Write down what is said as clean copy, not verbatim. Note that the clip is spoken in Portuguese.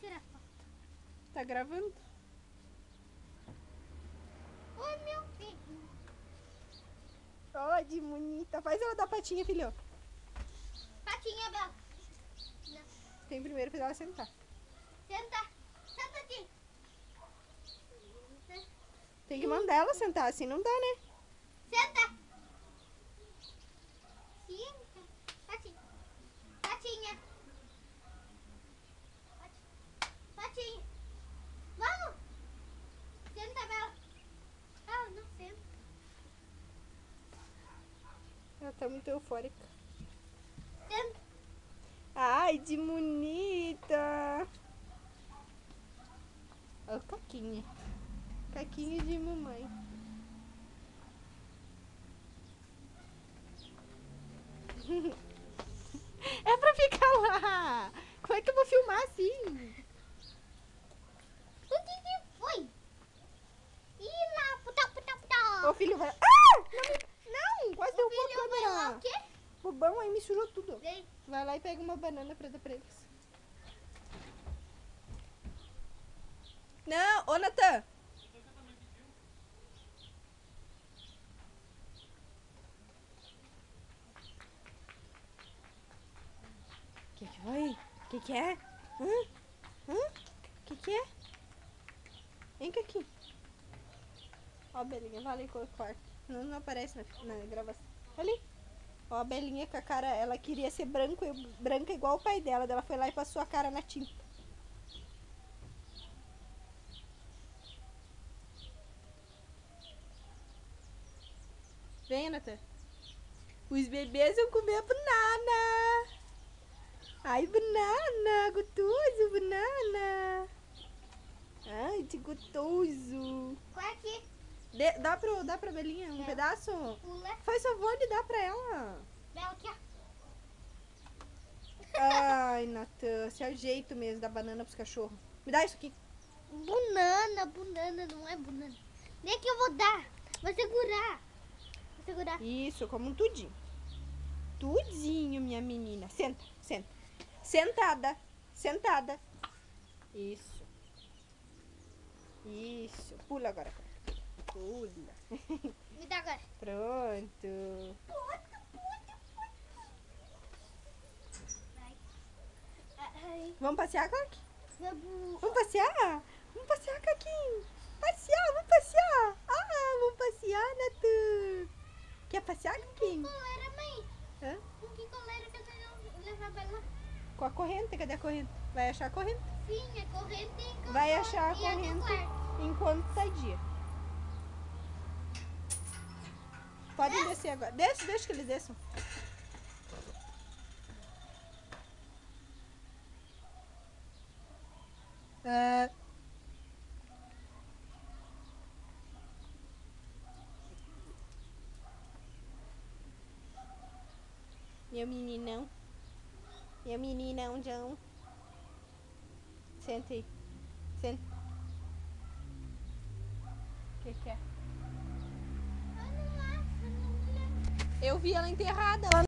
tirar foto. Tá gravando? Oi, meu filho. Ó, de bonita. Faz ela dar patinha, filho. Patinha, Bela. Tem primeiro pra ela sentar. Senta. Senta aqui. Tem que mandar ela sentar, assim não dá, né? Senta. Senta. Patinha. Patinha. Patinha. Vamos. Senta, Bela. Ah, não senta. Ela tá muito eufórica. Senta. Ai, de bonita. Ó, caquinha. Caquinha de mamãe. É pra ficar lá. Como é que eu vou filmar assim? O que foi? Ih, lá. Putá, putá, putá. Ô, filho, vai... Ah! Não, quase derrubou a Filho, vai lá câmera. o quê? Bobão, aí misturou tudo. Vem. Vai lá e pega uma banana pra dar pra eles. Não, ô Natan. Que foi? Que é? Que é? Vem cá aqui. Ó a Belinha, vai ali com o quarto. Não aparece na gravação. Ali. Ó a Belinha com a cara, ela queria ser branca igual o pai dela. Ela foi lá e passou a cara na tinta. Vem, Natan. Os bebês vão comer banana. Ai, banana, gostoso, banana. Ai, que gostoso. Qual é aqui? Dá pra Belinha um pedaço? Pula. Faz favor de dar pra ela. Bela aqui, ó. Ai, Natan, se ajeita mesmo da banana pros cachorros. Me dá isso aqui. Banana, não é banana. Nem que eu vou dar. Vou segurar. Vou segurar. Isso, como um tudinho. Tudinho, minha menina. Senta, senta. Sentada, sentada. Isso. Isso. Pula agora. Pula. Me dá agora. Pronto. Ai, Vamos passear, Clark? vamos. Vamos passear? Vamos passear, Caquinho. Passear, vamos passear. Ah, vamos passear, Natan. Quer passear, Caquinho? Coleira, mãe. Hã? Com que coleira que eu tenho levar Bela? Com a corrente, cadê a corrente? Vai achar a corrente? Sim, é corrente e Vai achar a e é do corrente quarto. enquanto tá dia. Podem descer agora. Deixa que eles desçam. Ah. Meu meninão. Meu meninão, João. Senta aí. Senta. O que é? Eu não acho, não lembro. Eu vi ela enterrada lá.